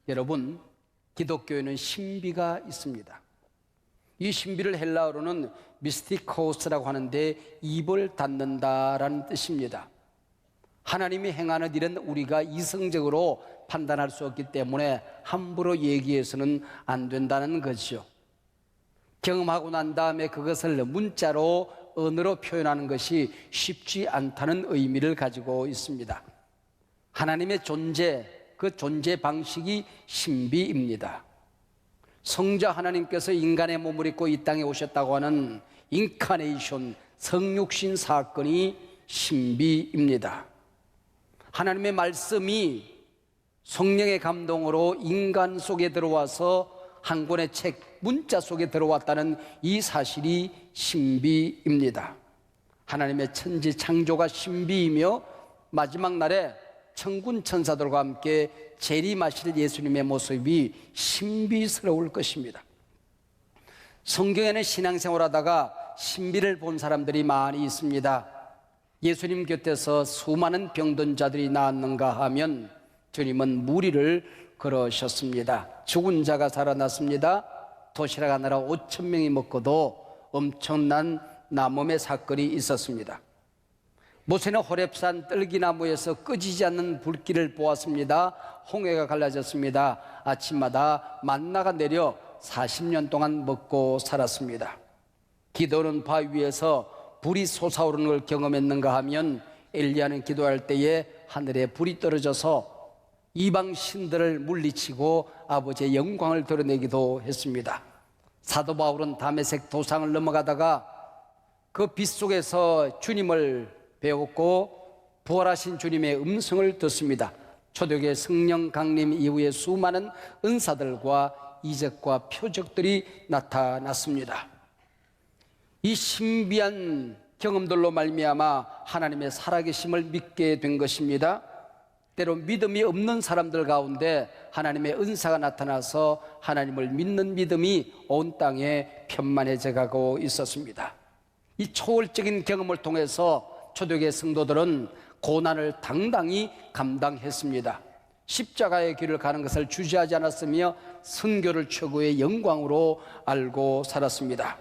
여러분, 기독교에는 신비가 있습니다. 이 신비를 헬라어로는 미스티코스라고 하는데 입을 닫는다라는 뜻입니다. 하나님이 행하는 일은 우리가 이성적으로 판단할 수 없기 때문에 함부로 얘기해서는 안 된다는 거죠. 경험하고 난 다음에 그것을 문자로 언어로 표현하는 것이 쉽지 않다는 의미를 가지고 있습니다. 하나님의 존재, 그 존재 방식이 신비입니다. 성자 하나님께서 인간의 몸을 입고 이 땅에 오셨다고 하는 인카네이션, 성육신 사건이 신비입니다. 하나님의 말씀이 성령의 감동으로 인간 속에 들어와서 한 권의 책, 문자 속에 들어왔다는 이 사실이 신비입니다. 하나님의 천지 창조가 신비이며 마지막 날에 천군 천사들과 함께 재림하실 예수님의 모습이 신비스러울 것입니다. 성경에는 신앙생활하다가 신비를 본 사람들이 많이 있습니다. 예수님 곁에서 수많은 병든 자들이 나았는가 하면 주님은 무리를 걸으셨습니다. 죽은 자가 살아났습니다. 도시락 하나로 5천 명이 먹고도 엄청난 남음의 사건이 있었습니다. 모세는 호렙산 떨기나무에서 꺼지지 않는 불길을 보았습니다. 홍해가 갈라졌습니다. 아침마다 만나가 내려 40년 동안 먹고 살았습니다. 기도는 바위 위에서 불이 솟아오르는 걸 경험했는가 하면 엘리야는 기도할 때에 하늘에 불이 떨어져서 이방 신들을 물리치고 아버지의 영광을 드러내기도 했습니다. 사도 바울은 다메섹 도상을 넘어가다가 그 빛 속에서 주님을 배웠고 부활하신 주님의 음성을 듣습니다. 초대교회 성령 강림 이후에 수많은 은사들과 이적과 표적들이 나타났습니다. 이 신비한 경험들로 말미암아 하나님의 살아계심을 믿게 된 것입니다. 때로 믿음이 없는 사람들 가운데 하나님의 은사가 나타나서 하나님을 믿는 믿음이 온 땅에 편만해져 가고 있었습니다. 이 초월적인 경험을 통해서 초대교회 성도들은 고난을 당당히 감당했습니다. 십자가의 길을 가는 것을 주저하지 않았으며 선교를 최고의 영광으로 알고 살았습니다.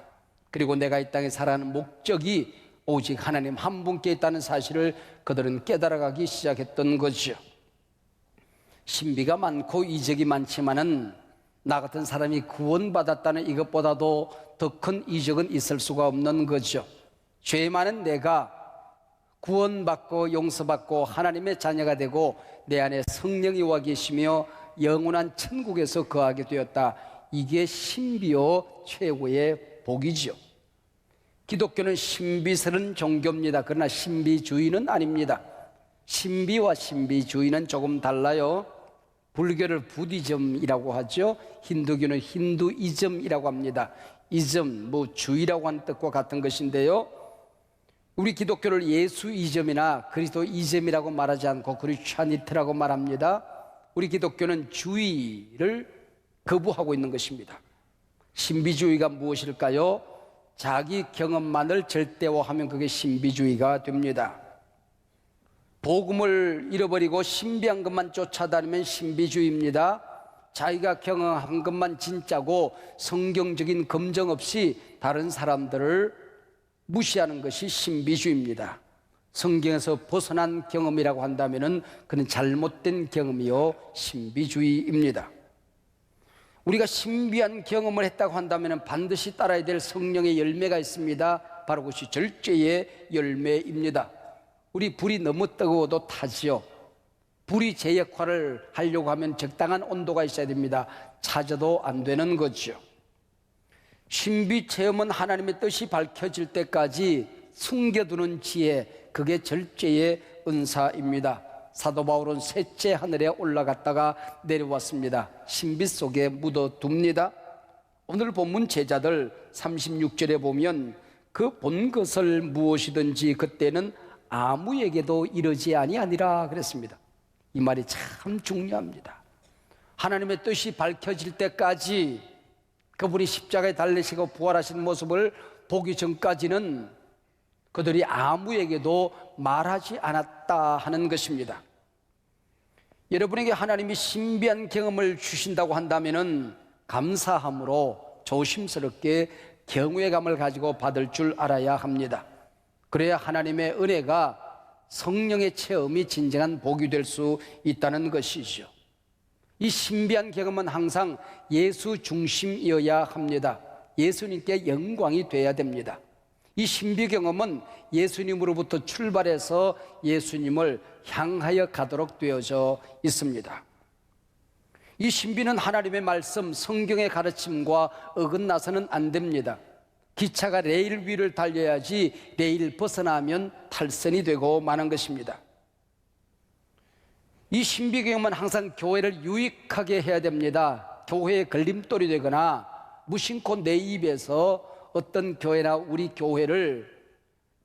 그리고 내가 이 땅에 살아가는 목적이 오직 하나님 한 분께 있다는 사실을 그들은 깨달아가기 시작했던 거죠. 신비가 많고 이적이 많지만은 나 같은 사람이 구원받았다는 이것보다도 더 큰 이적은 있을 수가 없는 거죠. 죄 많은 내가 구원받고 용서받고 하나님의 자녀가 되고 내 안에 성령이 와 계시며 영원한 천국에서 거하게 되었다. 이게 신비요 최고의 복이죠. 기독교는 신비스러운 종교입니다. 그러나 신비주의는 아닙니다. 신비와 신비주의는 조금 달라요. 불교를 부디즘이라고 하죠. 힌두교는 힌두이즘이라고 합니다. 이즘, 주의라고 하는 뜻과 같은 것인데요. 우리 기독교를 예수이즘이나 그리스도이즘이라고 말하지 않고 크리스찬이트라고 말합니다. 우리 기독교는 주의를 거부하고 있는 것입니다. 신비주의가 무엇일까요? 자기 경험만을 절대화하면 그게 신비주의가 됩니다. 복음을 잃어버리고 신비한 것만 쫓아다니면 신비주의입니다. 자기가 경험한 것만 진짜고 성경적인 검증 없이 다른 사람들을 무시하는 것이 신비주의입니다. 성경에서 벗어난 경험이라고 한다면 그는 잘못된 경험이요 신비주의입니다. 우리가 신비한 경험을 했다고 한다면 반드시 따라야 될 성령의 열매가 있습니다. 바로 그것이 절제의 열매입니다. 우리 불이 너무 뜨거워도 타지요. 불이 제 역할을 하려고 하면 적당한 온도가 있어야 됩니다. 찾아도 안 되는 거죠. 신비 체험은 하나님의 뜻이 밝혀질 때까지 숨겨두는 지혜, 그게 절제의 은사입니다. 사도 바울은 셋째 하늘에 올라갔다가 내려왔습니다. 신비 속에 묻어둡니다. 오늘 본문 제자들 36절에 보면 그 본 것을 무엇이든지 그때는 아무에게도 이르지 아니하니라 그랬습니다. 이 말이 참 중요합니다. 하나님의 뜻이 밝혀질 때까지 그분이 십자가에 달리시고 부활하신 모습을 보기 전까지는 그들이 아무에게도 말하지 않았다 하는 것입니다. 여러분에게 하나님이 신비한 경험을 주신다고 한다면은 감사함으로 조심스럽게 경외감을 가지고 받을 줄 알아야 합니다. 그래야 하나님의 은혜가 성령의 체험이 진정한 복이 될 수 있다는 것이죠. 이 신비한 경험은 항상 예수 중심이어야 합니다. 예수님께 영광이 돼야 됩니다. 이 신비 경험은 예수님으로부터 출발해서 예수님을 향하여 가도록 되어져 있습니다. 이 신비는 하나님의 말씀, 성경의 가르침과 어긋나서는 안 됩니다. 기차가 레일 위를 달려야지 레일 벗어나면 탈선이 되고 마는 것입니다. 이 신비 경험은 항상 교회를 유익하게 해야 됩니다. 교회의 걸림돌이 되거나 무심코 내 입에서 어떤 교회나 우리 교회를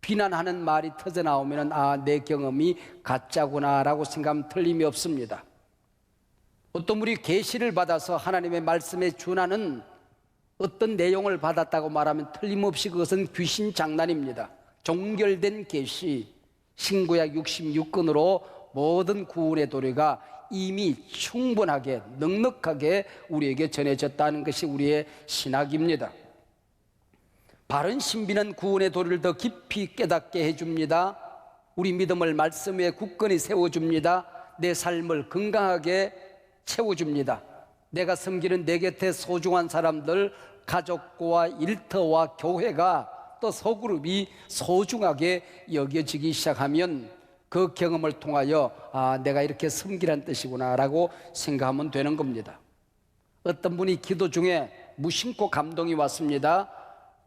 비난하는 말이 터져나오면 내 경험이 가짜구나 라고 생각하면 틀림이 없습니다. 어떤 분이 계시를 받아서 하나님의 말씀에 준하는 어떤 내용을 받았다고 말하면 틀림없이 그것은 귀신 장난입니다. 종결된 계시, 신구약 66권으로 모든 구원의 도리가 이미 충분하게 넉넉하게 우리에게 전해졌다는 것이 우리의 신학입니다. 바른 신비는 구원의 도리를 더 깊이 깨닫게 해줍니다. 우리 믿음을 말씀 위에 굳건히 세워줍니다. 내 삶을 건강하게 채워줍니다. 내가 섬기는 내 곁에 소중한 사람들, 가족과 일터와 교회가 또 소그룹이 소중하게 여겨지기 시작하면 그 경험을 통하여 내가 이렇게 섬기란 뜻이구나 라고 생각하면 되는 겁니다. 어떤 분이 기도 중에 무심코 감동이 왔습니다.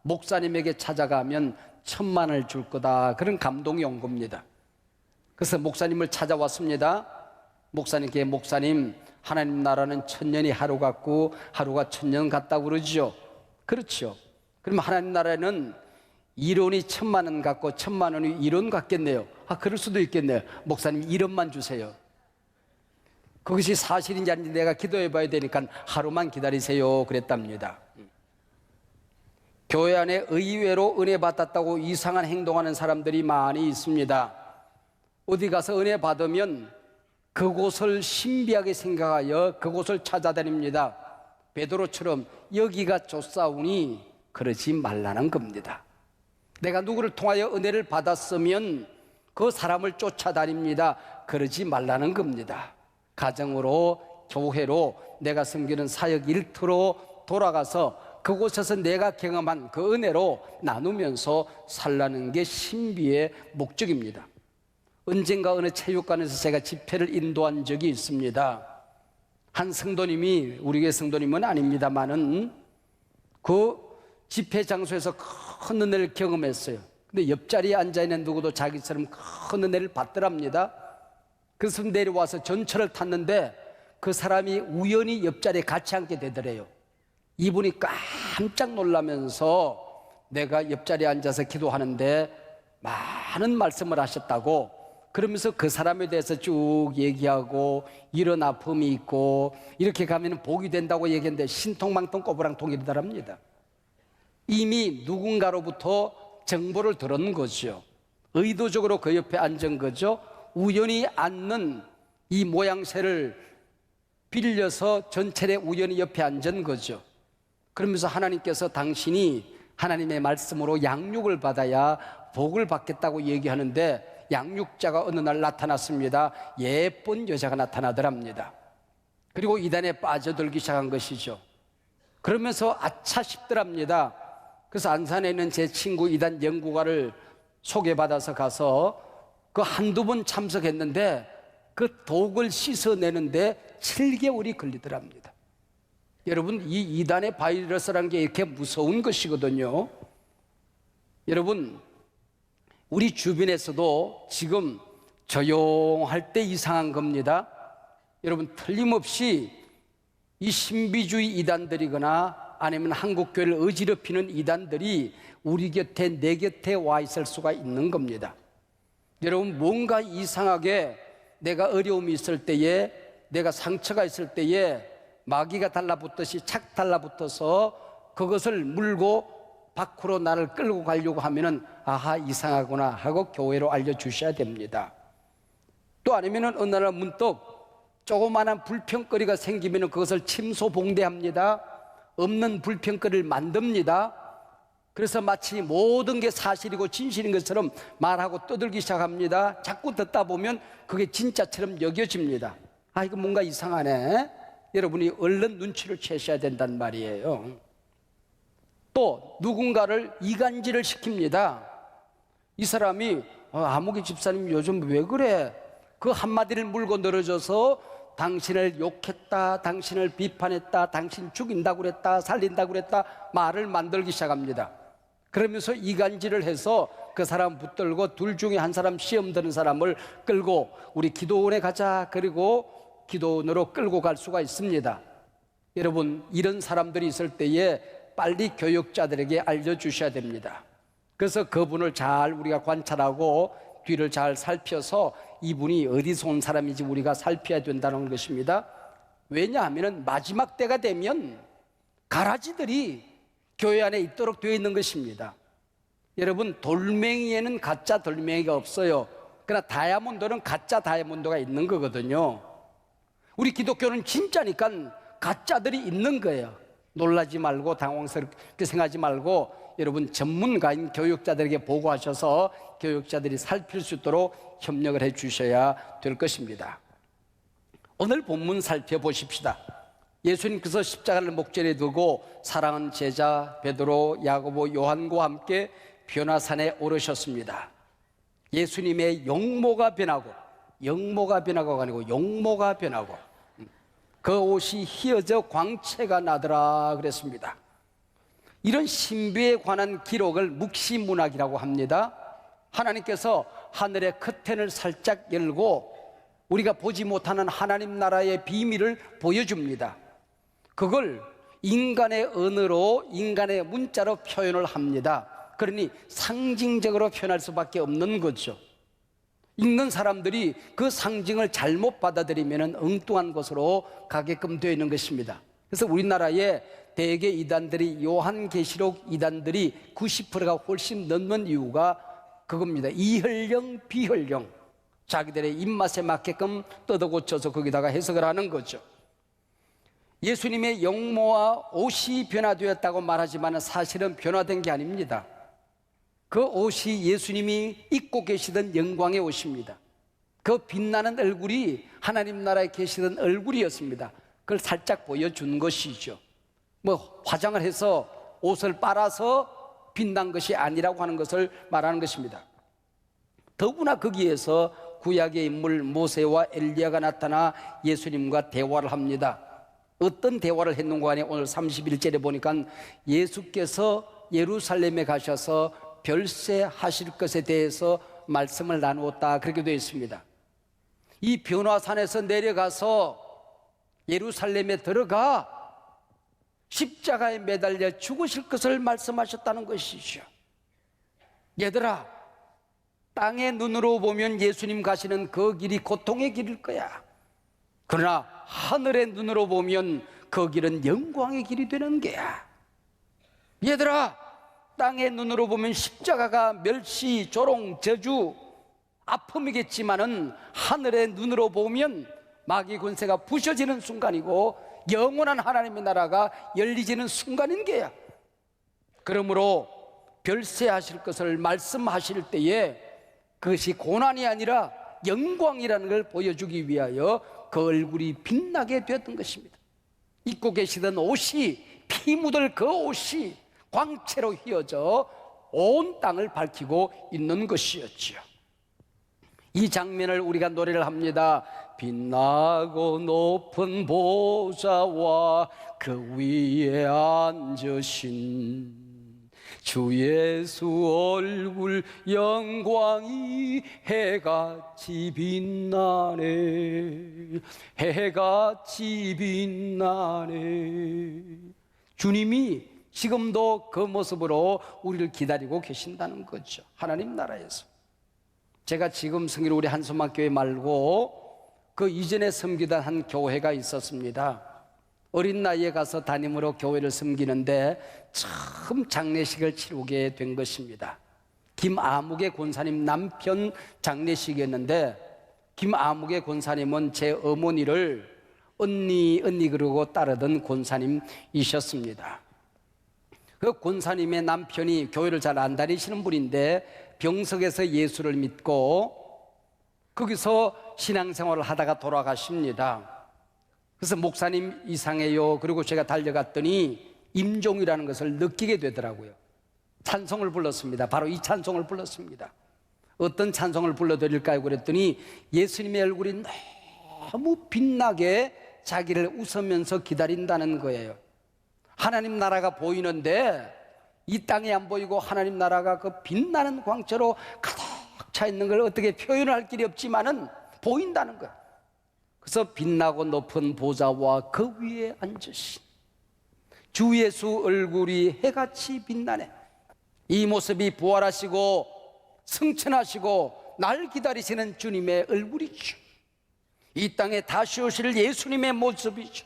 목사님에게 찾아가면 1,000만을 줄 거다, 그런 감동이 온 겁니다. 그래서 목사님을 찾아왔습니다. 목사님께 목사님, 하나님 나라는 1000년이 하루 같고 하루가 1000년 같다고 그러죠. 그렇죠. 그럼 하나님 나라는 1원이 1000만 같고 1000만 원이 1원 같겠네요. 그럴 수도 있겠네요. 목사님 1원만 주세요. 그것이 사실인지 아닌지 내가 기도해 봐야 되니까 하루만 기다리세요 그랬답니다. 교회 안에 의외로 은혜 받았다고 이상한 행동하는 사람들이 많이 있습니다. 어디 가서 은혜 받으면 그곳을 신비하게 생각하여 그곳을 찾아다닙니다. 베드로처럼 여기가 좋사오니 그러지 말라는 겁니다. 내가 누구를 통하여 은혜를 받았으면 그 사람을 쫓아다닙니다. 그러지 말라는 겁니다. 가정으로, 교회로, 내가 섬기는 사역 일터로 돌아가서 그곳에서 내가 경험한 그 은혜로 나누면서 살라는 게 신비의 목적입니다. 언젠가 어느 체육관에서 제가 집회를 인도한 적이 있습니다. 한 성도님이, 우리 교회 성도님은 아닙니다만은 그 집회 장소에서 큰 은혜를 경험했어요. 근데 옆자리에 앉아있는 누구도 자기처럼 큰 은혜를 받더랍니다. 그래서 내려와서 전철을 탔는데 그 사람이 우연히 옆자리에 같이 앉게 되더래요. 이분이 깜짝 놀라면서 내가 옆자리에 앉아서 기도하는데 많은 말씀을 하셨다고, 그러면서 그 사람에 대해서 쭉 얘기하고 이런 아픔이 있고 이렇게 가면 복이 된다고 얘기했는데 신통망통 꼬부랑통이더랍니다. 이미 누군가로부터 정보를 들은 거죠. 의도적으로 그 옆에 앉은 거죠. 우연히 앉는 이 모양새를 빌려서 전철에 우연히 옆에 앉은 거죠. 그러면서 하나님께서 당신이 하나님의 말씀으로 양육을 받아야 복을 받겠다고 얘기하는데 양육자가 어느 날 나타났습니다. 예쁜 여자가 나타나더랍니다. 그리고 이단에 빠져들기 시작한 것이죠. 그러면서 아차 싶더랍니다. 그래서 안산에 있는 제 친구 이단 연구가를 소개받아서 가서 그 한두 번 참석했는데 그 독을 씻어내는데 7개월이 걸리더랍니다. 여러분, 이 이단의 바이러스라는 게 이렇게 무서운 것이거든요. 여러분, 우리 주변에서도 지금 조용할 때 이상한 겁니다. 여러분, 틀림없이 이 신비주의 이단들이거나 아니면 한국교회를 어지럽히는 이단들이 우리 곁에, 내 곁에 와 있을 수가 있는 겁니다. 여러분, 뭔가 이상하게 내가 어려움이 있을 때에, 내가 상처가 있을 때에 마귀가 달라붙듯이 착 달라붙어서 그것을 물고 밖으로 나를 끌고 가려고 하면은 아하, 이상하구나 하고 교회로 알려주셔야 됩니다. 또 아니면은 어느 날 문득 조그마한 불평거리가 생기면 그것을 침소봉대합니다. 없는 불평거리를 만듭니다. 그래서 마치 모든 게 사실이고 진실인 것처럼 말하고 떠들기 시작합니다. 자꾸 듣다 보면 그게 진짜처럼 여겨집니다. 아, 이거 뭔가 이상하네. 여러분이 얼른 눈치를 채셔야 된단 말이에요. 또 누군가를 이간질을 시킵니다. 이 사람이 아무개 집사님 요즘 왜 그래? 그 한마디를 물고 늘어져서 당신을 욕했다, 당신을 비판했다, 당신 죽인다고 그랬다, 살린다고 그랬다 말을 만들기 시작합니다. 그러면서 이간질을 해서 그 사람 붙들고 둘 중에 한 사람 시험 드는 사람을 끌고 우리 기도원에 가자, 그리고 기도원으로 끌고 갈 수가 있습니다. 여러분, 이런 사람들이 있을 때에 빨리 교육자들에게 알려주셔야 됩니다. 그래서 그분을 잘 우리가 관찰하고 뒤를 잘 살펴서 이분이 어디서 온 사람인지 우리가 살펴야 된다는 것입니다. 왜냐하면 마지막 때가 되면 가라지들이 교회 안에 있도록 되어 있는 것입니다. 여러분, 돌멩이에는 가짜 돌멩이가 없어요. 그러나 다이아몬드는 가짜 다이아몬드가 있는 거거든요. 우리 기독교는 진짜니까 가짜들이 있는 거예요. 놀라지 말고 당황스럽게 생각하지 말고 여러분 전문가인 교육자들에게 보고하셔서 교육자들이 살필 수 있도록 협력을 해 주셔야 될 것입니다. 오늘 본문 살펴보십시다. 예수님께서 십자가를 목전에 두고 사랑하는 제자 베드로, 야고보, 요한과 함께 변화산에 오르셨습니다. 예수님의 용모가 변하고, 영모가 변하고가 아니고 용모가 변하고 그 옷이 휘어져 광채가 나더라 그랬습니다. 이런 신비에 관한 기록을 묵시문학이라고 합니다. 하나님께서 하늘의 커튼을 살짝 열고 우리가 보지 못하는 하나님 나라의 비밀을 보여줍니다. 그걸 인간의 언어로, 인간의 문자로 표현을 합니다. 그러니 상징적으로 표현할 수밖에 없는 거죠. 읽는 사람들이 그 상징을 잘못 받아들이면 엉뚱한 것으로 가게끔 되어 있는 것입니다. 그래서 우리나라에 대개 이단들이, 요한계시록 이단들이 90%가 훨씬 넘는 이유가 그겁니다. 이혈령, 비혈령, 자기들의 입맛에 맞게끔 뜯어고쳐서 거기다가 해석을 하는 거죠. 예수님의 용모와 옷이 변화되었다고 말하지만 사실은 변화된 게 아닙니다. 그 옷이 예수님이 입고 계시던 영광의 옷입니다. 그 빛나는 얼굴이 하나님 나라에 계시던 얼굴이었습니다. 그걸 살짝 보여준 것이죠. 뭐 화장을 해서 옷을 빨아서 빛난 것이 아니라고 하는 것을 말하는 것입니다. 더구나 거기에서 구약의 인물 모세와 엘리야가 나타나 예수님과 대화를 합니다. 어떤 대화를 했는가 하니 오늘 31절에 보니까 예수께서 예루살렘에 가셔서 별세하실 것에 대해서 말씀을 나누었다, 그렇게 되어 있습니다. 이 변화산에서 내려가서 예루살렘에 들어가 십자가에 매달려 죽으실 것을 말씀하셨다는 것이죠. 얘들아, 땅의 눈으로 보면 예수님 가시는 그 길이 고통의 길일 거야. 그러나 하늘의 눈으로 보면 그 길은 영광의 길이 되는 거야. 얘들아, 땅의 눈으로 보면 십자가가 멸시, 조롱, 저주, 아픔이겠지만은 하늘의 눈으로 보면 마귀 군세가 부셔지는 순간이고 영원한 하나님의 나라가 열리지는 순간인 게야. 그러므로 별세하실 것을 말씀하실 때에 그것이 고난이 아니라 영광이라는 걸 보여주기 위하여 그 얼굴이 빛나게 되었던 것입니다. 입고 계시던 옷이, 피 묻을 그 옷이 광채로 휘어져 온 땅을 밝히고 있는 것이었죠. 이 장면을 우리가 노래를 합니다. 빛나고 높은 보좌와 그 위에 앉으신 주 예수 얼굴 영광이 해같이 빛나네, 해같이 빛나네. 주님이 지금도 그 모습으로 우리를 기다리고 계신다는 거죠. 하나님 나라에서. 제가 지금 섬기는 우리 한소막교회 말고 그 이전에 섬기던 한 교회가 있었습니다. 어린 나이에 가서 담임으로 교회를 섬기는데 처음 장례식을 치르게 된 것입니다. 김아무개 권사님 남편 장례식이었는데 김아무개 권사님은 제 어머니를 언니 그러고 따르던 권사님이셨습니다. 그 권사님의 남편이 교회를 잘 안 다니시는 분인데 병석에서 예수를 믿고 거기서 신앙생활을 하다가 돌아가십니다. 그래서 목사님 이상해요. 그리고 제가 달려갔더니 임종이라는 것을 느끼게 되더라고요. 찬송을 불렀습니다. 바로 이 찬송을 불렀습니다. 어떤 찬송을 불러드릴까요? 그랬더니 예수님의 얼굴이 너무 빛나게 자기를 웃으면서 기다린다는 거예요. 하나님 나라가 보이는데 이 땅에 안 보이고 하나님 나라가 그 빛나는 광채로 가득 차 있는 걸 어떻게 표현할 길이 없지만은 보인다는 거예요. 그래서 빛나고 높은 보좌와 그 위에 앉으신 주 예수 얼굴이 해같이 빛나네. 이 모습이 부활하시고 승천하시고 날 기다리시는 주님의 얼굴이죠. 이 땅에 다시 오실 예수님의 모습이죠.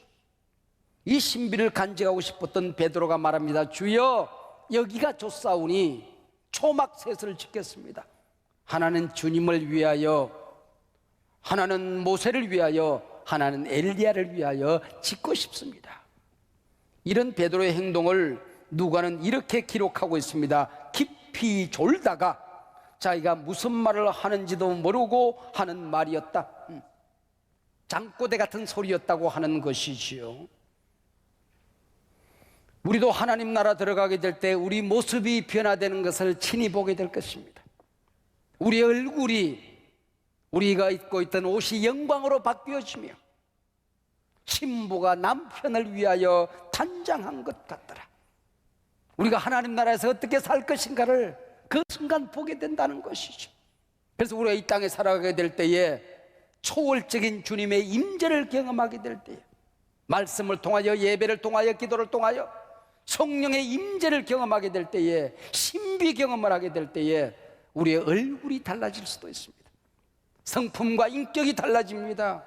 이 신비를 간직하고 싶었던 베드로가 말합니다. 주여, 여기가 좋사오니 초막셋을 짓겠습니다. 하나는 주님을 위하여, 하나는 모세를 위하여, 하나는 엘리야를 위하여 짓고 싶습니다. 이런 베드로의 행동을 누가는 이렇게 기록하고 있습니다. 깊이 졸다가 자기가 무슨 말을 하는지도 모르고 하는 말이었다. 장꼬대 같은 소리였다고 하는 것이지요. 우리도 하나님 나라 들어가게 될 때 우리 모습이 변화되는 것을 친히 보게 될 것입니다. 우리의 얼굴이, 우리가 입고 있던 옷이 영광으로 바뀌어지며 신부가 남편을 위하여 단장한 것 같더라. 우리가 하나님 나라에서 어떻게 살 것인가를 그 순간 보게 된다는 것이죠. 그래서 우리가 이 땅에 살아가게 될 때에 초월적인 주님의 임재를 경험하게 될 때에, 말씀을 통하여, 예배를 통하여, 기도를 통하여 성령의 임재를 경험하게 될 때에, 신비 경험을 하게 될 때에 우리의 얼굴이 달라질 수도 있습니다. 성품과 인격이 달라집니다.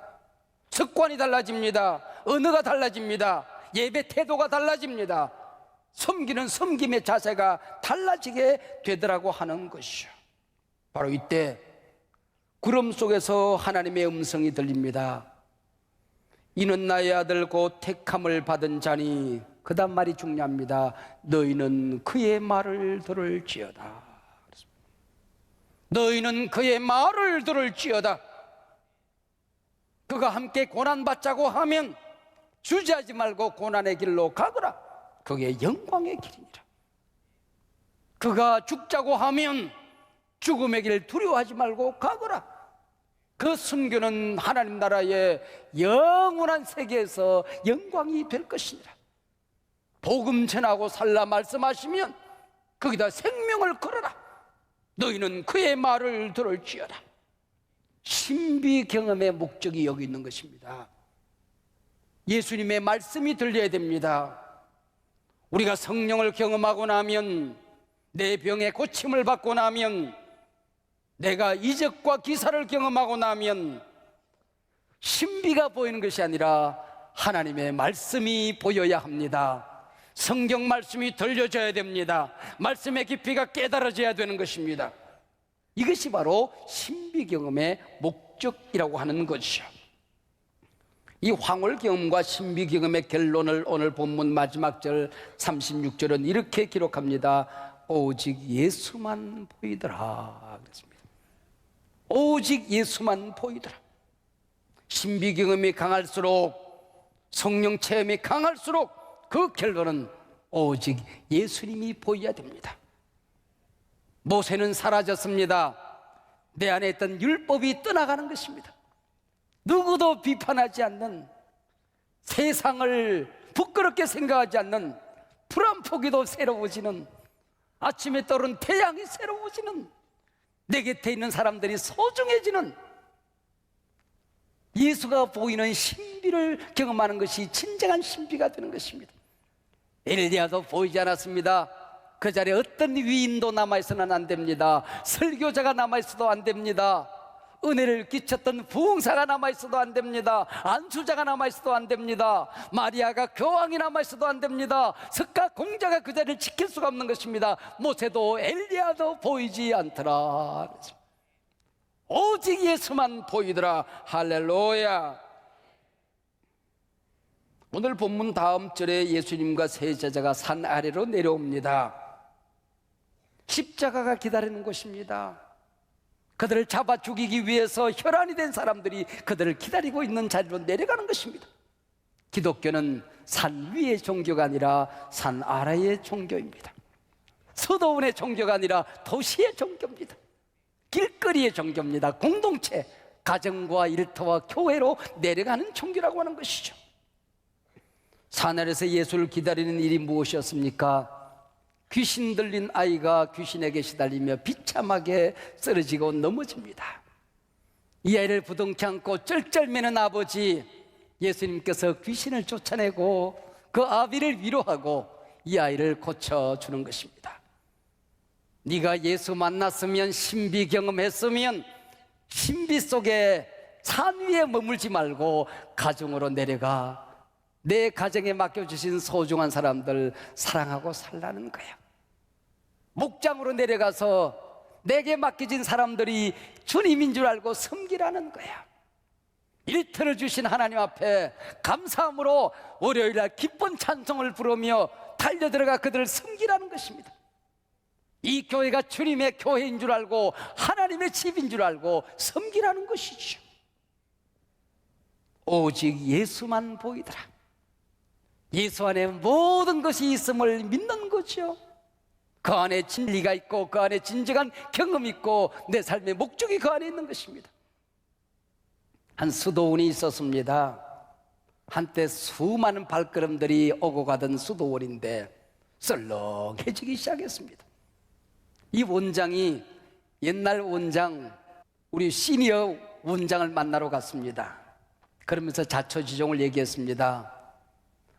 습관이 달라집니다. 언어가 달라집니다. 예배 태도가 달라집니다. 섬기는 섬김의 자세가 달라지게 되더라고 하는 것이죠. 바로 이때 구름 속에서 하나님의 음성이 들립니다. 이는 나의 아들 곧 택함을 받은 자니, 그 다음 말이 중요합니다. 너희는 그의 말을 들을지어다. 너희는 그의 말을 들을지어다. 그가 함께 고난받자고 하면 주저하지 말고 고난의 길로 가거라. 그게 영광의 길이니라. 그가 죽자고 하면 죽음의 길 두려워하지 말고 가거라. 그 순교는 하나님 나라의 영원한 세계에서 영광이 될 것이니라. 복음 전하고 살라 말씀하시면 거기다 생명을 걸어라. 너희는 그의 말을 들을지어다. 신비 경험의 목적이 여기 있는 것입니다. 예수님의 말씀이 들려야 됩니다. 우리가 성령을 경험하고 나면, 내 병의 고침을 받고 나면, 내가 이적과 기사를 경험하고 나면 신비가 보이는 것이 아니라 하나님의 말씀이 보여야 합니다. 성경 말씀이 들려져야 됩니다. 말씀의 깊이가 깨달아져야 되는 것입니다. 이것이 바로 신비 경험의 목적이라고 하는 것이죠. 이 황홀 경험과 신비 경험의 결론을 오늘 본문 마지막 절 36절은 이렇게 기록합니다. 오직 예수만 보이더라 그랬습니다. 오직 예수만 보이더라. 신비 경험이 강할수록, 성령 체험이 강할수록 그 결론은 오직 예수님이 보여야 됩니다. 모세는 사라졌습니다. 내 안에 있던 율법이 떠나가는 것입니다. 누구도 비판하지 않는, 세상을 부끄럽게 생각하지 않는, 풀한 포기도 새로워지는, 아침에 떠오른 태양이 새로워지는, 내 곁에 있는 사람들이 소중해지는 예수가 보이는 신비를 경험하는 것이 진정한 신비가 되는 것입니다. 엘리야도 보이지 않았습니다. 그 자리에 어떤 위인도 남아있어는 안 됩니다. 설교자가 남아있어도 안 됩니다. 은혜를 끼쳤던 부흥사가 남아있어도 안 됩니다. 안수자가 남아있어도 안 됩니다. 마리아가 교황이 남아있어도 안 됩니다. 석가 공자가 그 자리를 지킬 수가 없는 것입니다. 모세도 엘리야도 보이지 않더라. 오직 예수만 보이더라. 할렐루야. 오늘 본문 다음 절에 예수님과 세 제자가 산 아래로 내려옵니다. 십자가가 기다리는 곳입니다. 그들을 잡아 죽이기 위해서 혈안이 된 사람들이 그들을 기다리고 있는 자리로 내려가는 것입니다. 기독교는 산 위의 종교가 아니라 산 아래의 종교입니다. 서도원의 종교가 아니라 도시의 종교입니다. 길거리의 종교입니다. 공동체, 가정과 일터와 교회로 내려가는 종교라고 하는 것이죠. 산 아래에서 예수를 기다리는 일이 무엇이었습니까? 귀신 들린 아이가 귀신에게 시달리며 비참하게 쓰러지고 넘어집니다. 이 아이를 부둥켜 안고 쩔쩔매는 아버지, 예수님께서 귀신을 쫓아내고 그 아비를 위로하고 이 아이를 고쳐주는 것입니다. 네가 예수 만났으면, 신비 경험했으면 신비 속에 산 위에 머물지 말고 가정으로 내려가 내 가정에 맡겨주신 소중한 사람들 사랑하고 살라는 거야. 목장으로 내려가서 내게 맡겨진 사람들이 주님인 줄 알고 섬기라는 거야. 일터를 주신 하나님 앞에 감사함으로 월요일날 기쁜 찬송을 부르며 달려들어가 그들을 섬기라는 것입니다. 이 교회가 주님의 교회인 줄 알고 하나님의 집인 줄 알고 섬기라는 것이죠. 오직 예수만 보이더라. 예수 안에 모든 것이 있음을 믿는 거죠. 그 안에 진리가 있고 그 안에 진정한 경험이 있고 내 삶의 목적이 그 안에 있는 것입니다. 한 수도원이 있었습니다. 한때 수많은 발걸음들이 오고 가던 수도원인데 썰렁해지기 시작했습니다. 이 원장이 옛날 원장, 우리 시니어 원장을 만나러 갔습니다. 그러면서 자초지종을 얘기했습니다.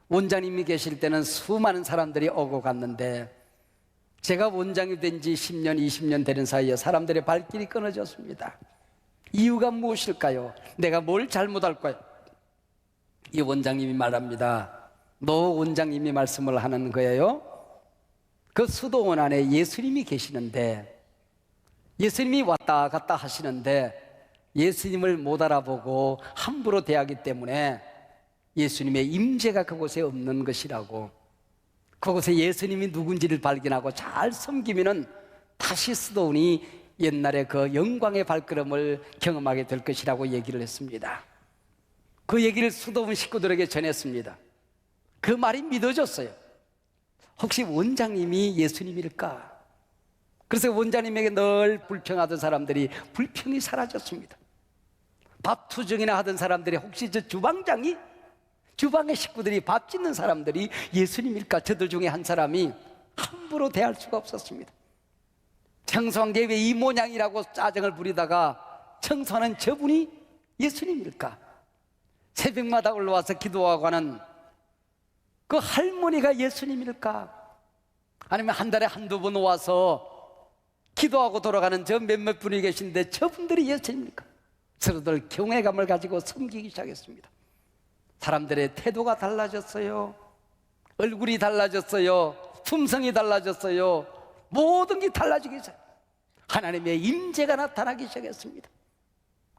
원장님이 계실 때는 수많은 사람들이 오고 갔는데 제가 원장이 된 지 10년, 20년 되는 사이에 사람들의 발길이 끊어졌습니다. 이유가 무엇일까요? 내가 뭘 잘못할까요? 이 원장님이 말합니다. 노 원장님이 말씀을 하는 거예요. 그 수도원 안에 예수님이 계시는데, 예수님이 왔다 갔다 하시는데 예수님을 못 알아보고 함부로 대하기 때문에 예수님의 임재가 그곳에 없는 것이라고, 그곳에 예수님이 누군지를 발견하고 잘 섬기면은 다시 수도원이 옛날에 그 영광의 발걸음을 경험하게 될 것이라고 얘기를 했습니다. 그 얘기를 수도원 식구들에게 전했습니다. 그 말이 믿어졌어요. 혹시 원장님이 예수님일까? 그래서 원장님에게 늘 불평하던 사람들이 불평이 사라졌습니다. 밥 투정이나 하던 사람들이 혹시 저 주방장이, 주방의 식구들이 밥 짓는 사람들이 예수님일까? 저들 중에 한 사람이 함부로 대할 수가 없었습니다. 청소한 게 왜 이 모양이라고 짜증을 부리다가 청소하는 저분이 예수님일까? 새벽마다 올라와서 기도하고 하는 그 할머니가 예수님일까? 아니면 한 달에 한두 번 와서 기도하고 돌아가는 저 몇몇 분이 계신데 저분들이 예수님일까? 서로들 경외감을 가지고 섬기기 시작했습니다. 사람들의 태도가 달라졌어요. 얼굴이 달라졌어요. 품성이 달라졌어요. 모든 게 달라지기 시작했어요. 하나님의 임재가 나타나기 시작했습니다.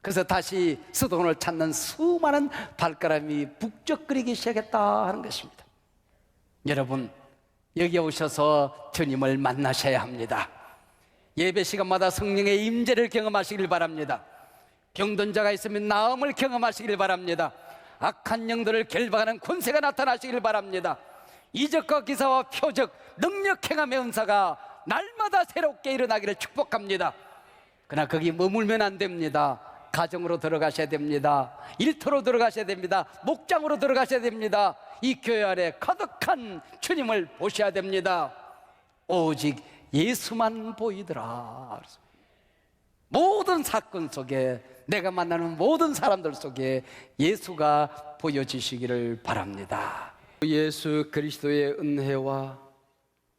그래서 다시 수도원을 찾는 수많은 발걸음이 북적거리기 시작했다 하는 것입니다. 여러분, 여기 오셔서 주님을 만나셔야 합니다. 예배 시간마다 성령의 임재를 경험하시길 바랍니다. 병든 자가 있으면 나음을 경험하시길 바랍니다. 악한 영들을 결박하는 권세가 나타나시길 바랍니다. 이적과 기사와 표적, 능력 행함의 은사가 날마다 새롭게 일어나기를 축복합니다. 그러나 거기 머물면 안 됩니다. 가정으로 들어가셔야 됩니다. 일터로 들어가셔야 됩니다. 목장으로 들어가셔야 됩니다. 이 교회 안에 가득한 주님을 보셔야 됩니다. 오직 예수만 보이더라. 모든 사건 속에, 내가 만나는 모든 사람들 속에 예수가 보여지시기를 바랍니다. 예수 그리스도의 은혜와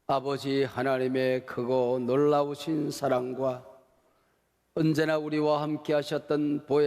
아버지 하나님의 크고 놀라우신 사랑과 언제나 우리와 함께 하셨던 보혜